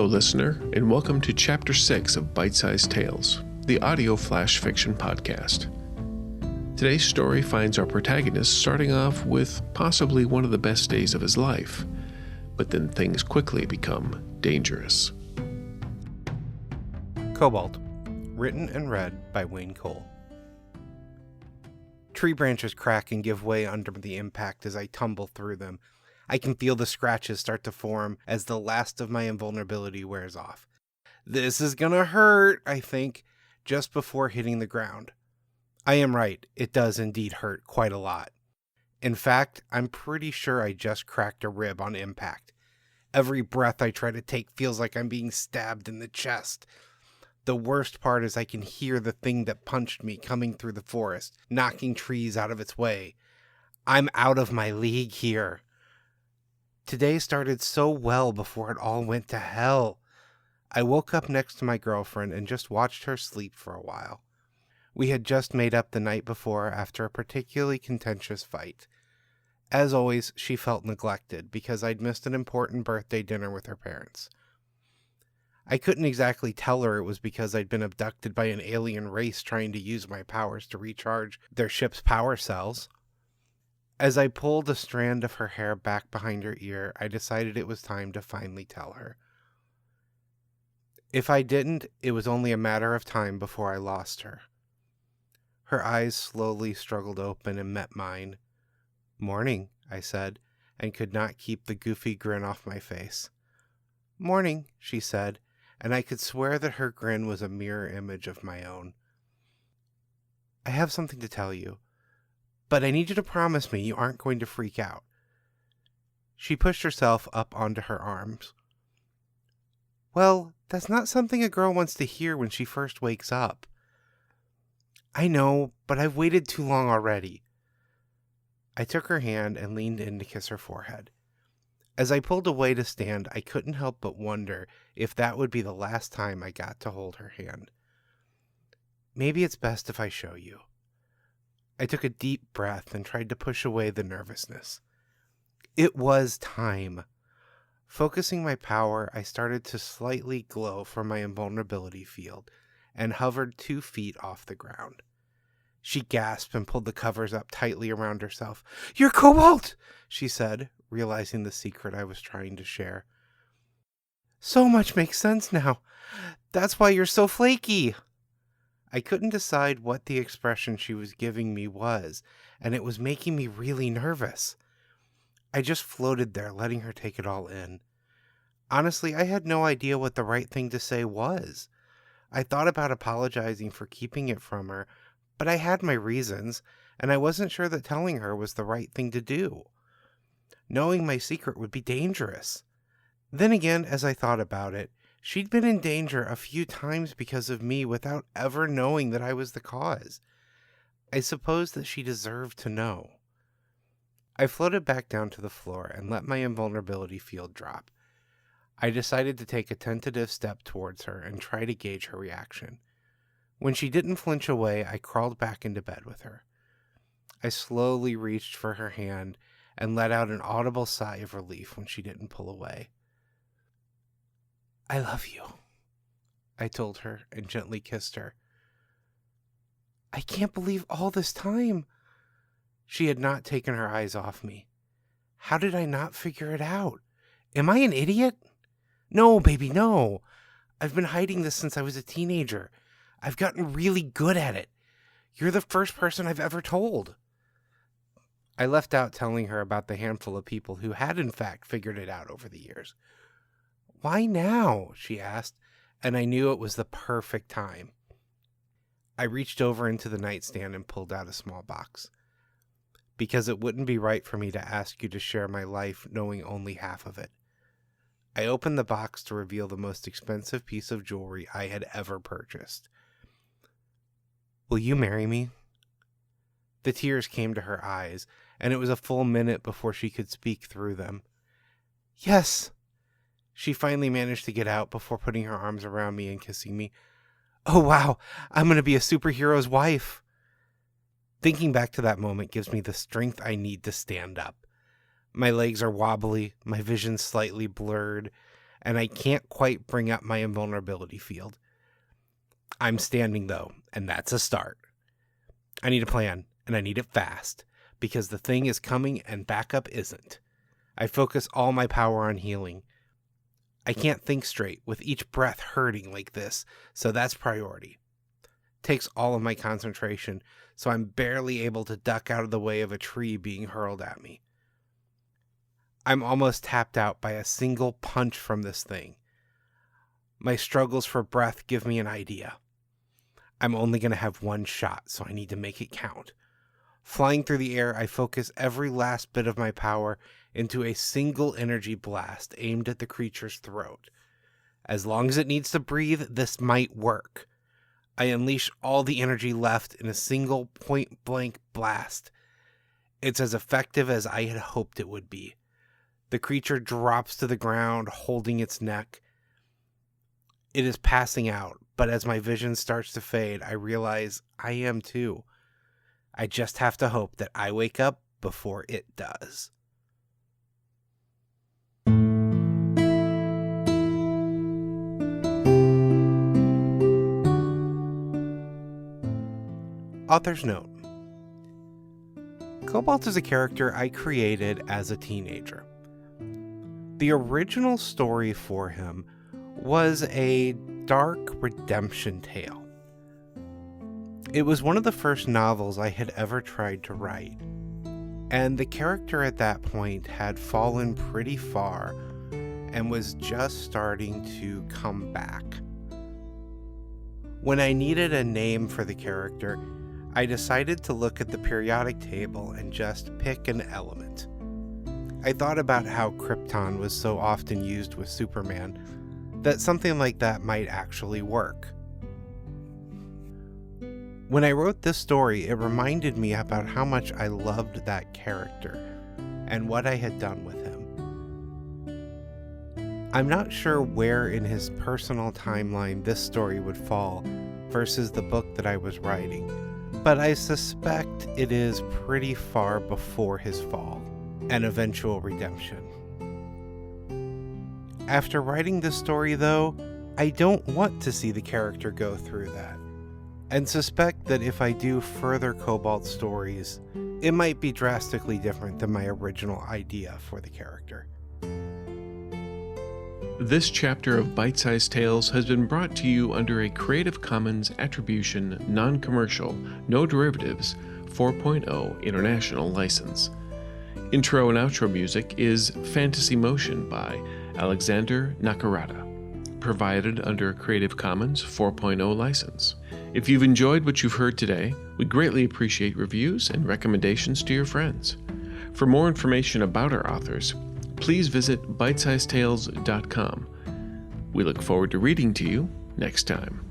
listener, and welcome to Chapter 6 of Bite-Sized Tales, the audio flash fiction podcast. Today's story finds our protagonist starting off with possibly one of the best days of his life, but then things quickly become dangerous. Cobalt, written and read by Wayne Cole. Tree branches crack and give way under the impact as I tumble through them. I can feel the scratches start to form as the last of my invulnerability wears off. This is gonna hurt, I think, just before hitting the ground. I am right, it does indeed hurt quite a lot. In fact, I'm pretty sure I just cracked a rib on impact. Every breath I try to take feels like I'm being stabbed in the chest. The worst part is I can hear the thing that punched me coming through the forest, knocking trees out of its way. I'm out of my league here. Today started so well before it all went to hell. I woke up next to my girlfriend and just watched her sleep for a while. We had just made up the night before after a particularly contentious fight. As always, she felt neglected because I'd missed an important birthday dinner with her parents. I couldn't exactly tell her it was because I'd been abducted by an alien race trying to use my powers to recharge their ship's power cells. As I pulled a strand of her hair back behind her ear, I decided it was time to finally tell her. If I didn't, it was only a matter of time before I lost her. Her eyes slowly struggled open and met mine. "Morning," I said, and could not keep the goofy grin off my face. "Morning," she said, and I could swear that her grin was a mirror image of my own. "I have something to tell you, but I need you to promise me you aren't going to freak out." She pushed herself up onto her arms. "Well, that's not something a girl wants to hear when she first wakes up." "I know, but I've waited too long already." I took her hand and leaned in to kiss her forehead. As I pulled away to stand, I couldn't help but wonder if that would be the last time I got to hold her hand. "Maybe it's best if I show you." I took a deep breath and tried to push away the nervousness. It was time. Focusing my power, I started to slightly glow from my invulnerability field and hovered 2 feet off the ground. She gasped and pulled the covers up tightly around herself. "You're Cobalt!" she said, realizing the secret I was trying to share. "So much makes sense now. That's why you're so flaky." I couldn't decide what the expression she was giving me was, and it was making me really nervous. I just floated there, letting her take it all in. Honestly, I had no idea what the right thing to say was. I thought about apologizing for keeping it from her, but I had my reasons, and I wasn't sure that telling her was the right thing to do. Knowing my secret would be dangerous. Then again, as I thought about it, she'd been in danger a few times because of me without ever knowing that I was the cause. I suppose that she deserved to know. I floated back down to the floor and let my invulnerability field drop. I decided to take a tentative step towards her and try to gauge her reaction. When she didn't flinch away, I crawled back into bed with her. I slowly reached for her hand and let out an audible sigh of relief when she didn't pull away. "I love you," I told her and gently kissed her. "I can't believe all this time." She had not taken her eyes off me. How did I not figure it out? Am I an idiot? "No, baby, no. I've been hiding this since I was a teenager. I've gotten really good at it. You're the first person I've ever told." I left out telling her about the handful of people who had in fact figured it out over the years. "Why now?" she asked, and I knew it was the perfect time. I reached over into the nightstand and pulled out a small box. "Because it wouldn't be right for me to ask you to share my life knowing only half of it." I opened the box to reveal the most expensive piece of jewelry I had ever purchased. "Will you marry me?" The tears came to her eyes, and it was a full minute before she could speak through them. "Yes," she finally managed to get out before putting her arms around me and kissing me. "Oh wow, I'm going to be a superhero's wife." Thinking back to that moment gives me the strength I need to stand up. My legs are wobbly, my vision slightly blurred, and I can't quite bring up my invulnerability field. I'm standing though, and that's a start. I need a plan, and I need it fast, because the thing is coming and backup isn't. I focus all my power on healing. I can't think straight with each breath hurting like this, so that's priority. Takes all of my concentration, so I'm barely able to duck out of the way of a tree being hurled at me. I'm almost tapped out by a single punch from this thing. My struggles for breath give me an idea. I'm only going to have one shot, so I need to make it count. Flying through the air, I focus every last bit of my power into a single energy blast aimed at the creature's throat. As long as it needs to breathe, this might work. I unleash all the energy left in a single point-blank blast. It's as effective as I had hoped it would be. The creature drops to the ground, holding its neck. It is passing out, but as my vision starts to fade, I realize I am too. I just have to hope that I wake up before it does. Author's note. Cobalt is a character I created as a teenager. The original story for him was a dark redemption tale. It was one of the first novels I had ever tried to write, and the character at that point had fallen pretty far and was just starting to come back. When I needed a name for the character, I decided to look at the periodic table and just pick an element. I thought about how Krypton was so often used with Superman that something like that might actually work. When I wrote this story, it reminded me about how much I loved that character and what I had done with him. I'm not sure where in his personal timeline this story would fall versus the book that I was writing, but I suspect it is pretty far before his fall and eventual redemption. After writing this story, though, I don't want to see the character go through that, and suspect that if I do further Cobalt stories, it might be drastically different than my original idea for the character. This chapter of Bite-Sized Tales has been brought to you under a Creative Commons Attribution, Non-Commercial, No Derivatives 4.0 International License. Intro and outro music is Fantasy Motion by Alexander Nakarada, provided under a Creative Commons 4.0 license. If you've enjoyed what you've heard today, we greatly appreciate reviews and recommendations to your friends. For more information about our authors, please visit bitesizedtales.com. We look forward to reading to you next time.